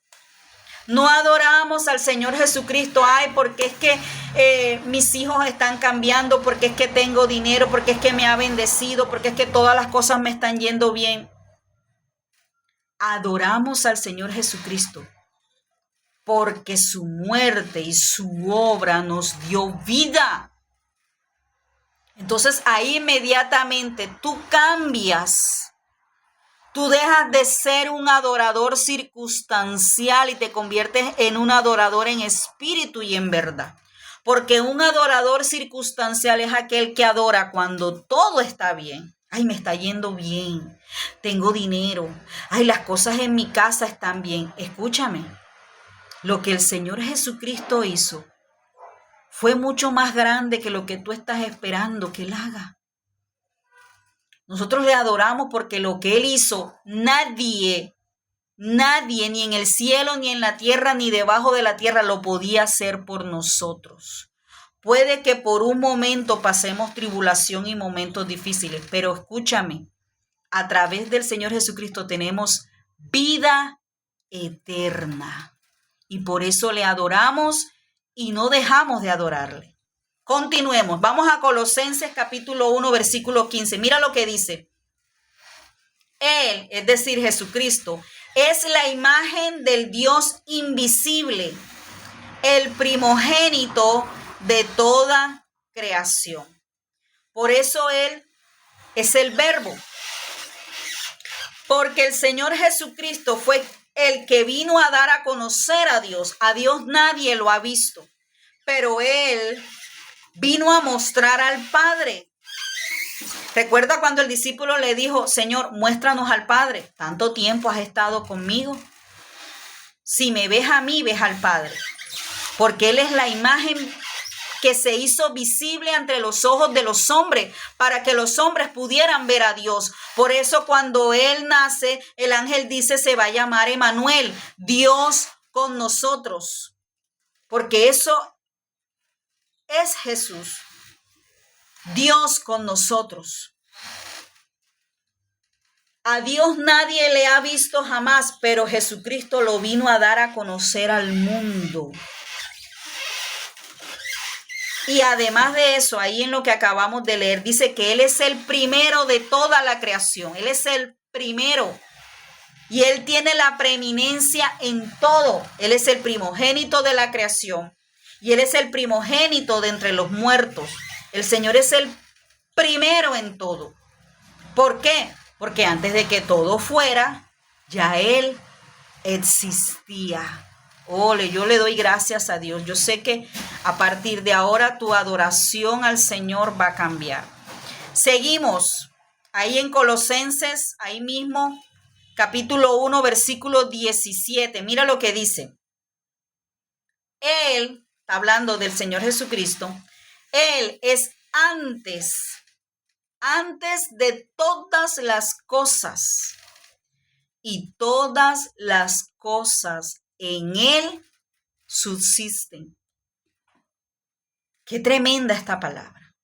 No adoramos al Señor Jesucristo, ay, porque es que mis hijos están cambiando, porque es que tengo dinero, porque es que me ha bendecido, porque es que todas las cosas me están yendo bien. Adoramos al Señor Jesucristo porque su muerte y su obra nos dio vida. Entonces ahí inmediatamente tú cambias. Tú dejas de ser un adorador circunstancial y te conviertes en un adorador en espíritu y en verdad. Porque un adorador circunstancial es aquel que adora cuando todo está bien. Ay, me está yendo bien. Tengo dinero. Ay, las cosas en mi casa están bien. Escúchame. Lo que el Señor Jesucristo hizo fue mucho más grande que lo que tú estás esperando que Él haga. Nosotros le adoramos porque lo que Él hizo, nadie, ni en el cielo, ni en la tierra, ni debajo de la tierra lo podía hacer por nosotros. Puede que por un momento pasemos tribulación y momentos difíciles, pero escúchame, a través del Señor Jesucristo tenemos vida eterna. Y por eso le adoramos y no dejamos de adorarle. Continuemos, vamos a Colosenses capítulo 1, versículo 15. Mira lo que dice. Él, es decir, Jesucristo, es la imagen del Dios invisible, el primogénito de toda creación. Por eso Él es el Verbo. Porque el Señor Jesucristo fue el que vino a dar a conocer a Dios. A Dios nadie lo ha visto, pero Él vino a mostrar al Padre. Recuerda cuando el discípulo le dijo, Señor, muéstranos al Padre. Tanto tiempo has estado conmigo. Si me ves a mí, ves al Padre. Porque Él es la imagen que se hizo visible ante los ojos de los hombres, para que los hombres pudieran ver a Dios. Por eso cuando Él nace, el ángel dice, se va a llamar Emmanuel, Dios con nosotros. Porque eso es Jesús, Dios con nosotros. A Dios nadie le ha visto jamás, pero Jesucristo lo vino a dar a conocer al mundo. Y además de eso, ahí en lo que acabamos de leer, dice que Él es el primero de toda la creación. Él es el primero. Y Él tiene la preeminencia en todo. Él es el primogénito de la creación. Y Él es el primogénito de entre los muertos. El Señor es el primero en todo. ¿Por qué? Porque antes de que todo fuera, ya Él existía. Ole, yo le doy gracias a Dios. Yo sé que a partir de ahora tu adoración al Señor va a cambiar. Seguimos ahí en Colosenses, ahí mismo, capítulo 1, versículo 17. Mira lo que dice. Él, está hablando del Señor Jesucristo, Él es antes de todas las cosas. Y todas las cosas en Él subsisten. Qué tremenda esta palabra.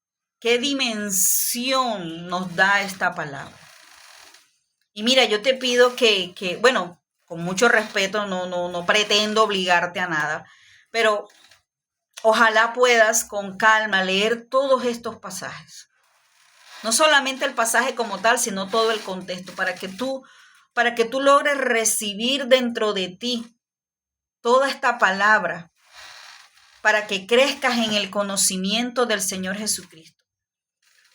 Qué dimensión nos da esta palabra. Y mira, yo te pido que bueno, con mucho respeto, no pretendo obligarte a nada, pero ojalá puedas con calma leer todos estos pasajes. No solamente el pasaje como tal, sino todo el contexto, para que tú logres recibir dentro de ti toda esta palabra, para que crezcas en el conocimiento del Señor Jesucristo.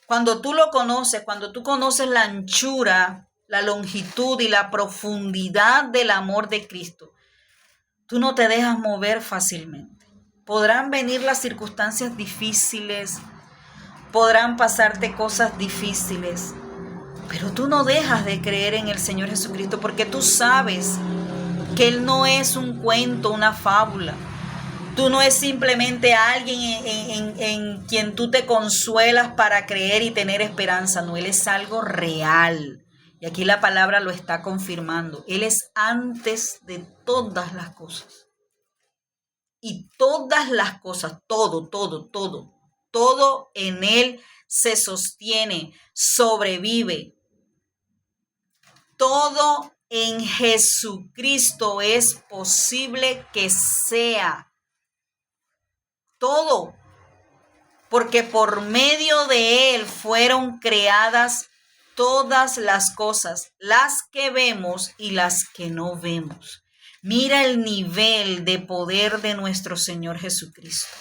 Cuando tú lo conoces, cuando tú conoces la anchura, la longitud y la profundidad del amor de Cristo, tú no te dejas mover fácilmente. Podrán venir las circunstancias difíciles, podrán pasarte cosas difíciles, pero tú no dejas de creer en el Señor Jesucristo porque tú sabes que Él no es un cuento, una fábula. Tú no es simplemente alguien en quien tú te consuelas para creer y tener esperanza. No, Él es algo real. Y aquí la palabra lo está confirmando. Él es antes de todas las cosas. Y todas las cosas, todo en Él se sostiene, sobrevive. Todo en Jesucristo es posible que sea. Todo, porque por medio de Él fueron creadas todas las cosas, las que vemos y las que no vemos. Mira el nivel de poder de nuestro Señor Jesucristo.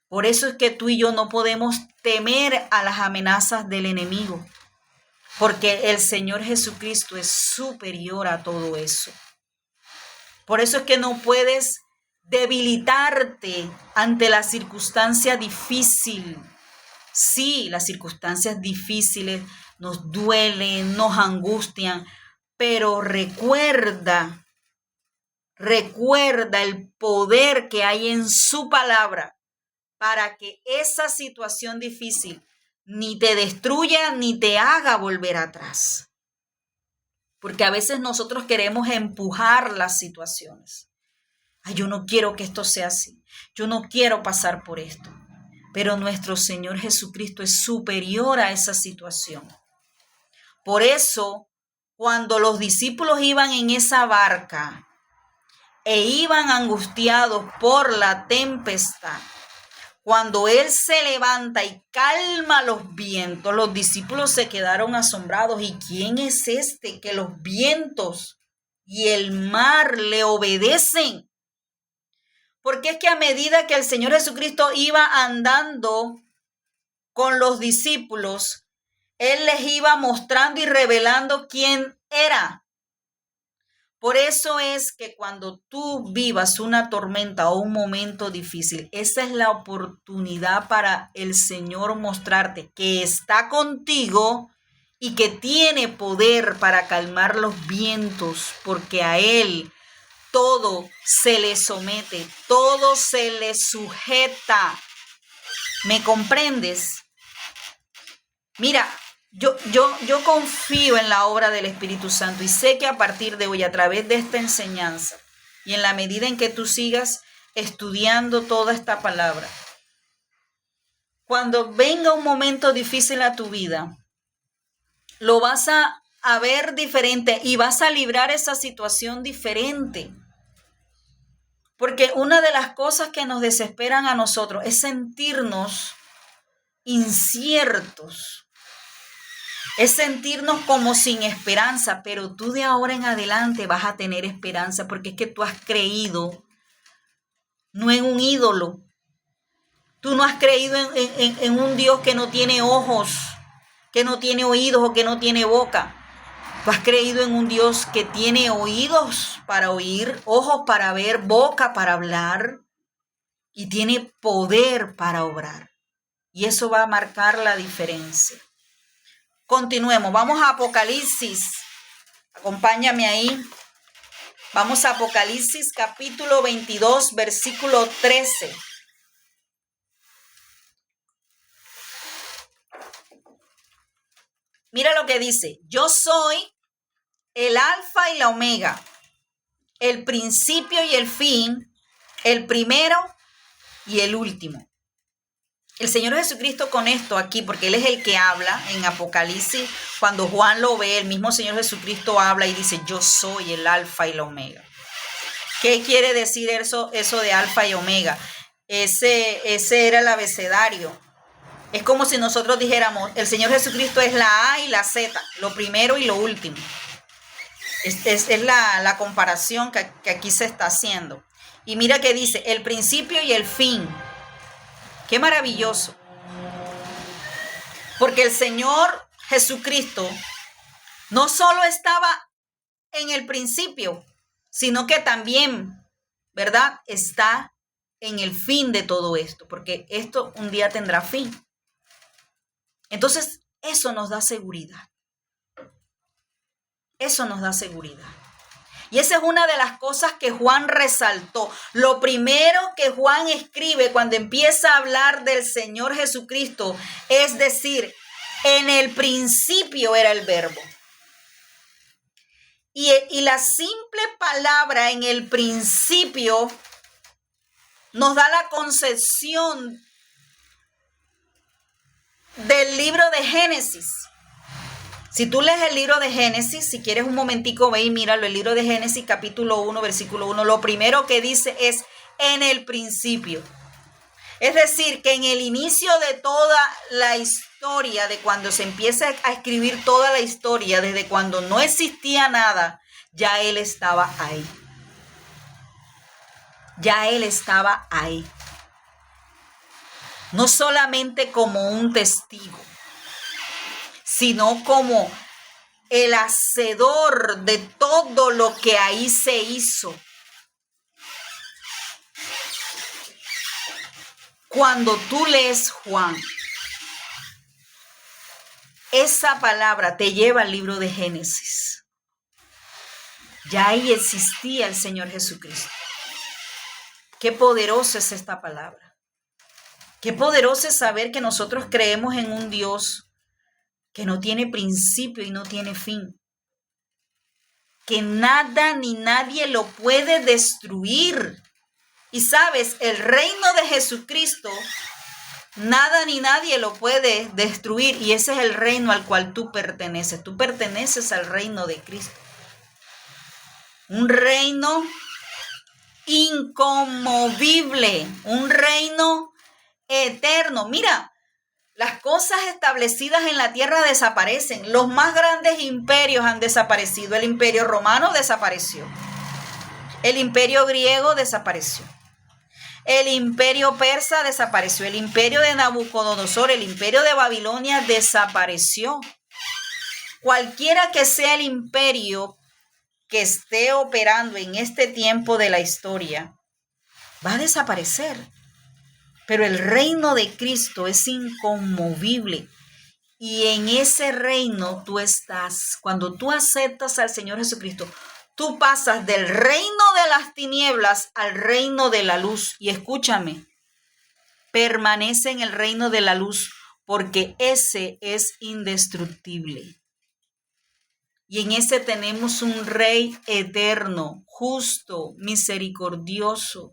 Por eso es que tú y yo no podemos temer a las amenazas del enemigo, porque el Señor Jesucristo es superior a todo eso. Por eso es que no puedes debilitarte ante la circunstancia difícil. Sí, las circunstancias difíciles nos duelen, nos angustian, pero recuerda el poder que hay en su palabra para que esa situación difícil ni te destruya ni te haga volver atrás. Porque a veces nosotros queremos empujar las situaciones. Ay, yo no quiero que esto sea así. Yo no quiero pasar por esto. Pero nuestro Señor Jesucristo es superior a esa situación. Por eso, cuando los discípulos iban en esa barca e iban angustiados por la tempestad, cuando Él se levanta y calma los vientos, los discípulos se quedaron asombrados. ¿Y quién es este que los vientos y el mar le obedecen? Porque es que a medida que el Señor Jesucristo iba andando con los discípulos, Él les iba mostrando y revelando quién era. Por eso es que cuando tú vivas una tormenta o un momento difícil, esa es la oportunidad para el Señor mostrarte que está contigo y que tiene poder para calmar los vientos, porque a Él todo se le somete, todo se le sujeta. ¿Me comprendes? Mira, yo confío en la obra del Espíritu Santo y sé que a partir de hoy, a través de esta enseñanza y en la medida en que tú sigas estudiando toda esta palabra, cuando venga un momento difícil a tu vida, lo vas a ver diferente y vas a librar esa situación diferente. Porque una de las cosas que nos desesperan a nosotros es sentirnos inciertos. Es sentirnos como sin esperanza, pero tú de ahora en adelante vas a tener esperanza porque es que tú has creído no en un ídolo. Tú no has creído en un Dios que no tiene ojos, que no tiene oídos o que no tiene boca. Tú has creído en un Dios que tiene oídos para oír, ojos para ver, boca para hablar y tiene poder para obrar. Y eso va a marcar la diferencia. Continuemos, vamos a Apocalipsis, acompáñame ahí, vamos a Apocalipsis capítulo 22, versículo 13. Mira lo que dice, yo soy el alfa y la omega, el principio y el fin, el primero y el último. El Señor Jesucristo con esto aquí, porque Él es el que habla en Apocalipsis, cuando Juan lo ve, el mismo Señor Jesucristo habla y dice, yo soy el alfa y la omega. ¿Qué quiere decir eso de alfa y omega? Ese era el abecedario. Es como si nosotros dijéramos, el Señor Jesucristo es la A y la Z, lo primero y lo último. Es la comparación que aquí se está haciendo. Y mira que dice, el principio y el fin. Qué maravilloso. Porque el Señor Jesucristo no solo estaba en el principio, sino que también, ¿verdad? Está en el fin de todo esto, porque esto un día tendrá fin. Entonces, eso nos da seguridad. Eso nos da seguridad. Y esa es una de las cosas que Juan resaltó. Lo primero que Juan escribe cuando empieza a hablar del Señor Jesucristo es decir, en el principio era el verbo. Y la simple palabra en el principio nos da la concepción del libro de Génesis. Si tú lees el libro de Génesis, si quieres un momentico, ve y míralo, el libro de Génesis capítulo 1, versículo 1, lo primero que dice es en el principio. Es decir, que en el inicio de toda la historia, de cuando se empieza a escribir toda la historia, desde cuando no existía nada, ya Él estaba ahí. Ya Él estaba ahí. No solamente como un testigo, sino como el hacedor de todo lo que ahí se hizo. Cuando tú lees Juan, esa palabra te lleva al libro de Génesis. Ya ahí existía el Señor Jesucristo. Qué poderosa es esta palabra. Qué poderoso es saber que nosotros creemos en un Dios que no tiene principio y no tiene fin. Que nada ni nadie lo puede destruir. Y sabes, el reino de Jesucristo, nada ni nadie lo puede destruir. Y ese es el reino al cual tú perteneces. Tú perteneces al reino de Cristo. Un reino inconmovible, un reino eterno. Mira, las cosas establecidas en la tierra desaparecen. Los más grandes imperios han desaparecido. El imperio romano desapareció. El imperio griego desapareció. El imperio persa desapareció. El imperio de Nabucodonosor, el imperio de Babilonia desapareció. Cualquiera que sea el imperio que esté operando en este tiempo de la historia, va a desaparecer. Pero el reino de Cristo es inconmovible. Y en ese reino tú estás. Cuando tú aceptas al Señor Jesucristo, tú pasas del reino de las tinieblas al reino de la luz. Y escúchame, permanece en el reino de la luz porque ese es indestructible. Y en ese tenemos un rey eterno, justo, misericordioso.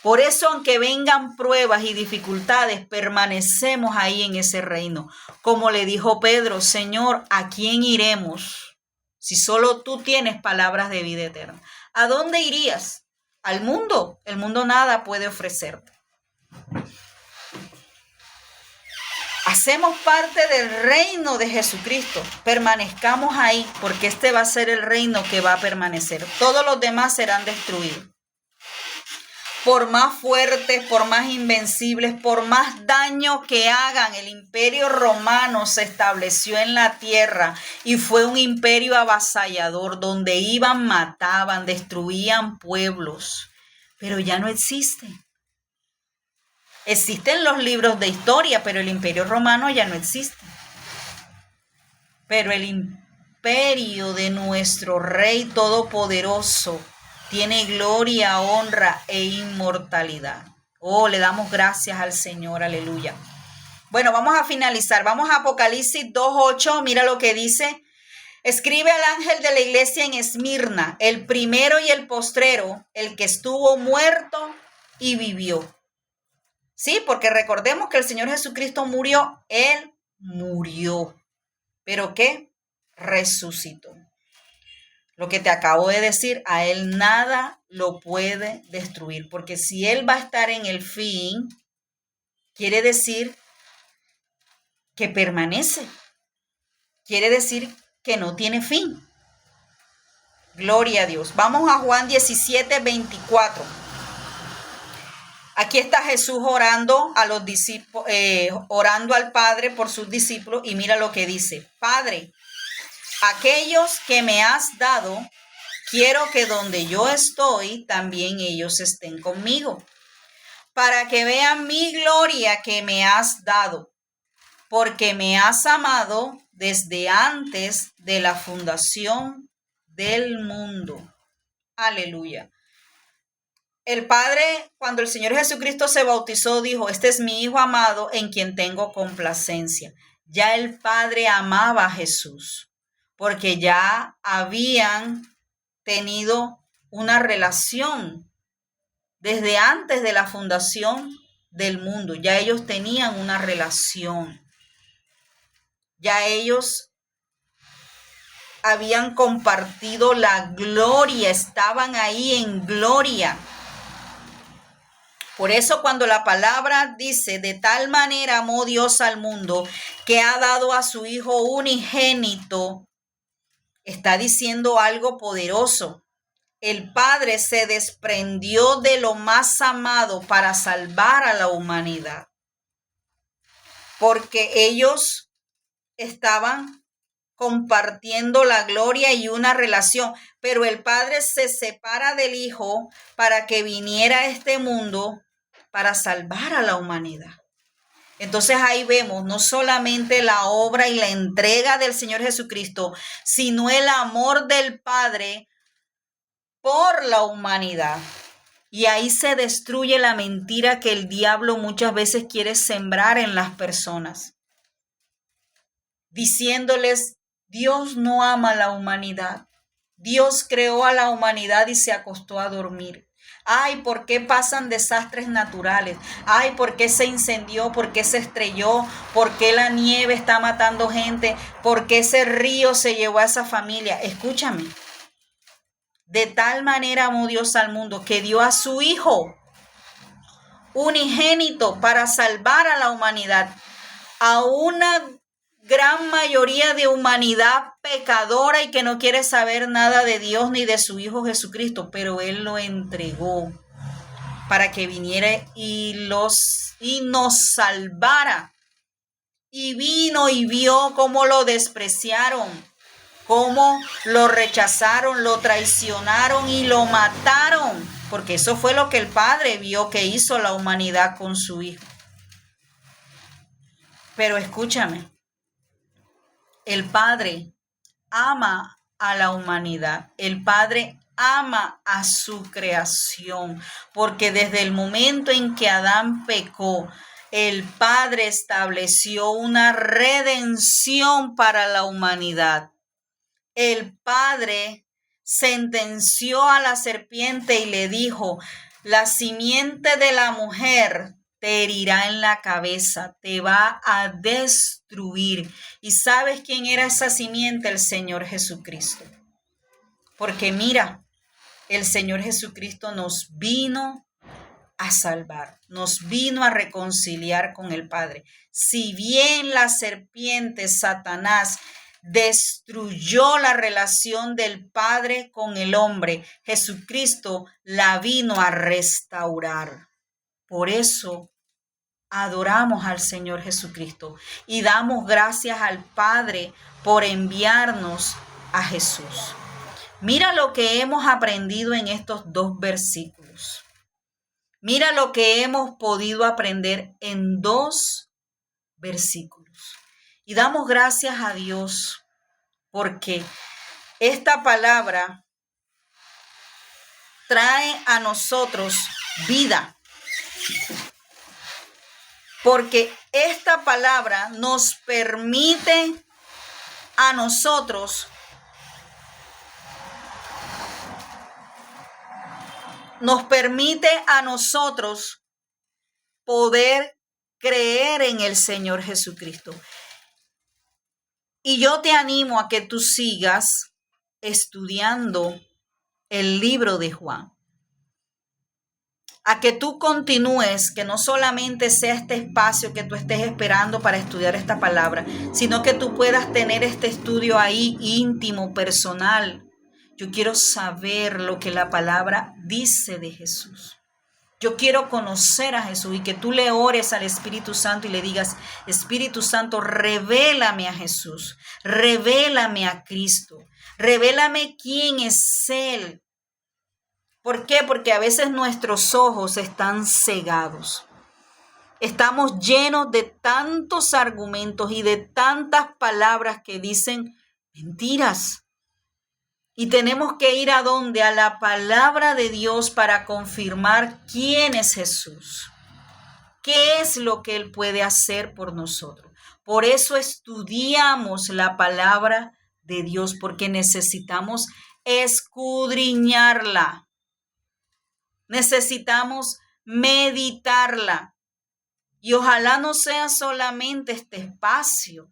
Por eso, aunque vengan pruebas y dificultades, permanecemos ahí en ese reino. Como le dijo Pedro, Señor, ¿a quién iremos? Si solo tú tienes palabras de vida eterna. ¿A dónde irías? Al mundo. El mundo nada puede ofrecerte. Hacemos parte del reino de Jesucristo. Permanezcamos ahí, porque este va a ser el reino que va a permanecer. Todos los demás serán destruidos. Por más fuertes, por más invencibles, por más daño que hagan, el imperio romano se estableció en la tierra y fue un imperio avasallador donde iban, mataban, destruían pueblos, pero ya no existe. Existen los libros de historia, pero el imperio romano ya no existe. Pero el imperio de nuestro Rey Todopoderoso tiene gloria, honra e inmortalidad. Oh, le damos gracias al Señor, aleluya. Bueno, vamos a finalizar. Vamos a Apocalipsis 2:8. Mira lo que dice. Escribe al ángel de la iglesia en Esmirna, el primero y el postrero, el que estuvo muerto y vivió. Sí, porque recordemos que el Señor Jesucristo murió. Él murió. ¿Pero qué? Resucitó. Lo que te acabo de decir, a Él nada lo puede destruir, porque si Él va a estar en el fin, quiere decir que permanece, quiere decir que no tiene fin. Gloria a Dios. Vamos a Juan 17:24. Aquí está Jesús orando a los discípulos, orando al Padre por sus discípulos, y mira lo que dice: Padre, aquellos que me has dado, quiero que donde yo estoy, también ellos estén conmigo, para que vean mi gloria que me has dado, porque me has amado desde antes de la fundación del mundo. Aleluya. El Padre, cuando el Señor Jesucristo se bautizó, dijo: este es mi Hijo amado en quien tengo complacencia. Ya el Padre amaba a Jesús, porque ya habían tenido una relación desde antes de la fundación del mundo. Ya ellos tenían una relación. Ya ellos habían compartido la gloria, estaban ahí en gloria. Por eso cuando la palabra dice: de tal manera amó Dios al mundo que ha dado a su Hijo unigénito, está diciendo algo poderoso. El Padre se desprendió de lo más amado para salvar a la humanidad, porque ellos estaban compartiendo la gloria y una relación, pero el Padre se separa del Hijo para que viniera a este mundo para salvar a la humanidad. Entonces ahí vemos no solamente la obra y la entrega del Señor Jesucristo, sino el amor del Padre por la humanidad. Y ahí se destruye la mentira que el diablo muchas veces quiere sembrar en las personas, diciéndoles: Dios no ama a la humanidad. Dios creó a la humanidad y se acostó a dormir. Ay, ¿por qué pasan desastres naturales? Ay, ¿por qué se incendió? ¿Por qué se estrelló? ¿Por qué la nieve está matando gente? ¿Por qué ese río se llevó a esa familia? Escúchame. De tal manera amó Dios al mundo que dio a su Hijo unigénito para salvar a la humanidad, a una gran mayoría de humanidad pecadora y que no quiere saber nada de Dios ni de su Hijo Jesucristo, pero Él lo entregó para que viniera y nos salvara. Y vino y vio cómo lo despreciaron, cómo lo rechazaron, lo traicionaron y lo mataron, porque eso fue lo que el Padre vio que hizo la humanidad con su Hijo. Pero escúchame, el Padre ama a la humanidad, el Padre ama a su creación, porque desde el momento en que Adán pecó, el Padre estableció una redención para la humanidad. El Padre sentenció a la serpiente y le dijo: la simiente de la mujer te herirá en la cabeza, te va a destruir. ¿Y sabes quién era esa simiente? El Señor Jesucristo. Porque mira, el Señor Jesucristo nos vino a salvar, nos vino a reconciliar con el Padre. Si bien la serpiente, Satanás, destruyó la relación del Padre con el hombre, Jesucristo la vino a restaurar. Por eso adoramos al Señor Jesucristo y damos gracias al Padre por enviarnos a Jesús. Mira lo que hemos aprendido en estos 2 versículos. Mira lo que hemos podido aprender en 2 versículos. Y damos gracias a Dios porque esta palabra trae a nosotros vida. Porque esta palabra nos permite a nosotros poder creer en el Señor Jesucristo. Y yo te animo a que tú sigas estudiando el libro de Juan. A que tú continúes, que no solamente sea este espacio que tú estés esperando para estudiar esta palabra, sino que tú puedas tener este estudio ahí íntimo, personal. Yo quiero saber lo que la palabra dice de Jesús. Yo quiero conocer a Jesús y que tú le ores al Espíritu Santo y le digas: Espíritu Santo, revélame a Jesús, revélame a Cristo, revélame quién es Él. ¿Por qué? Porque a veces nuestros ojos están cegados. Estamos llenos de tantos argumentos y de tantas palabras que dicen mentiras. Y tenemos que ir ¿a dónde? A la palabra de Dios para confirmar quién es Jesús. ¿Qué es lo que Él puede hacer por nosotros? Por eso estudiamos la palabra de Dios, porque necesitamos escudriñarla. Necesitamos meditarla. Y ojalá no sea solamente este espacio,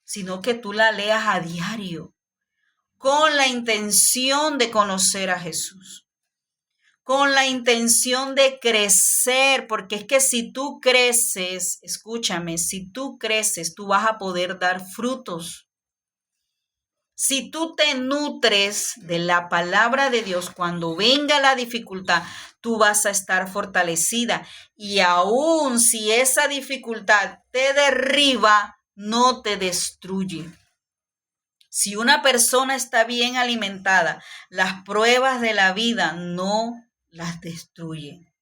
sino que tú la leas a diario, con la intención de conocer a Jesús, con la intención de crecer, porque es que si tú creces, escúchame, si tú creces, tú vas a poder dar frutos. Si tú te nutres de la palabra de Dios, cuando venga la dificultad, tú vas a estar fortalecida. Y aun si esa dificultad te derriba, no te destruye. Si una persona está bien alimentada, las pruebas de la vida no las destruyen.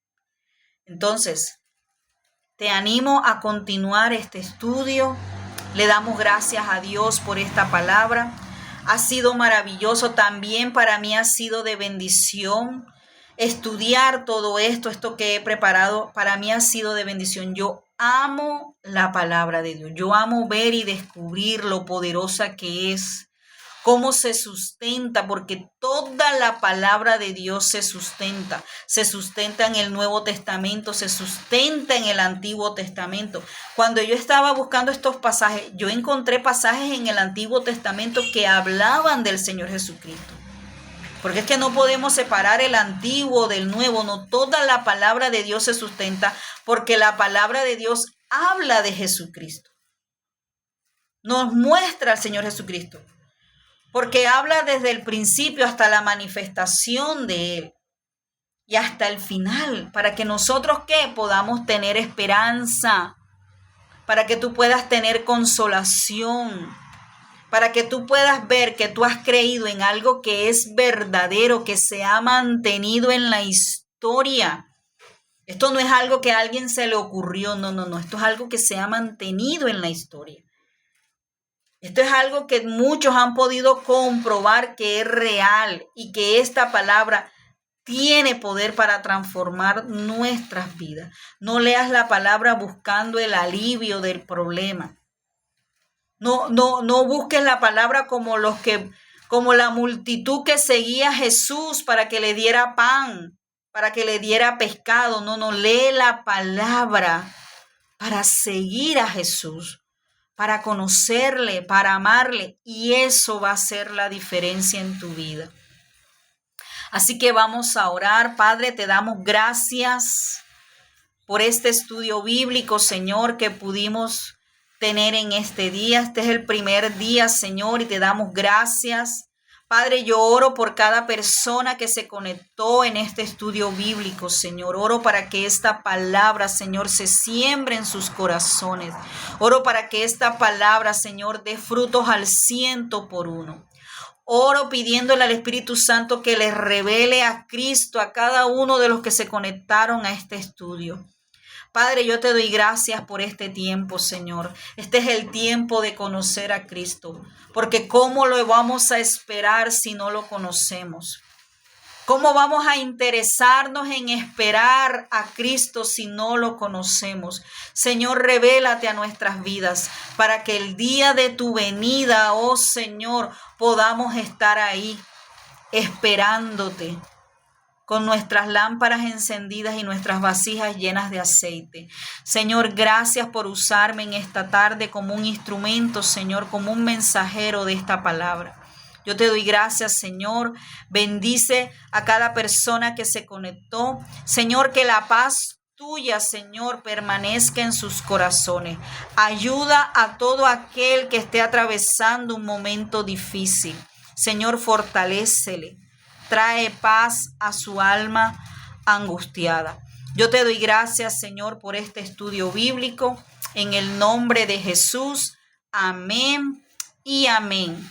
Entonces, te animo a continuar este estudio. Le damos gracias a Dios por esta palabra. Ha sido maravilloso, también para mí ha sido de bendición estudiar todo esto que he preparado. Para mí ha sido de bendición. Yo amo la palabra de Dios. Yo amo ver y descubrir lo poderosa que es, cómo se sustenta, porque toda la palabra de Dios se sustenta en el Nuevo Testamento, se sustenta en el Antiguo Testamento. Cuando yo estaba buscando estos pasajes, yo encontré pasajes en el Antiguo Testamento que hablaban del Señor Jesucristo. Porque es que no podemos separar el antiguo del nuevo, no, toda la palabra de Dios se sustenta porque la palabra de Dios habla de Jesucristo. Nos muestra al Señor Jesucristo. Porque habla desde el principio hasta la manifestación de Él y hasta el final, para que nosotros podamos tener esperanza, para que tú puedas tener consolación, para que tú puedas ver que tú has creído en algo que es verdadero, que se ha mantenido en la historia. Esto no es algo que a alguien se le ocurrió, no, esto es algo que se ha mantenido en la historia. Esto es algo que muchos han podido comprobar que es real y que esta palabra tiene poder para transformar nuestras vidas. No leas la palabra buscando el alivio del problema. No busques la palabra como la multitud que seguía a Jesús para que le diera pan, para que le diera pescado. No, lee la palabra para seguir a Jesús, para conocerle, para amarle, y eso va a ser la diferencia en tu vida. Así que vamos a orar. Padre, te damos gracias por este estudio bíblico, Señor, que pudimos tener en este día. Este es el primer día, Señor, y te damos gracias. Padre, yo oro por cada persona que se conectó en este estudio bíblico, Señor. Oro para que esta palabra, Señor, se siembre en sus corazones. Oro para que esta palabra, Señor, dé frutos al 100%. Oro pidiéndole al Espíritu Santo que les revele a Cristo a cada uno de los que se conectaron a este estudio. Padre, yo te doy gracias por este tiempo, Señor. Este es el tiempo de conocer a Cristo, porque ¿cómo lo vamos a esperar si no lo conocemos? ¿Cómo vamos a interesarnos en esperar a Cristo si no lo conocemos? Señor, revélate a nuestras vidas para que el día de tu venida, oh Señor, podamos estar ahí esperándote, con nuestras lámparas encendidas y nuestras vasijas llenas de aceite. Señor, gracias por usarme en esta tarde como un instrumento, Señor, como un mensajero de esta palabra. Yo te doy gracias, Señor. Bendice a cada persona que se conectó. Señor, que la paz tuya, Señor, permanezca en sus corazones. Ayuda a todo aquel que esté atravesando un momento difícil. Señor, fortalécele. Trae paz a su alma angustiada. Yo te doy gracias, Señor, por este estudio bíblico. En el nombre de Jesús. Amén y amén.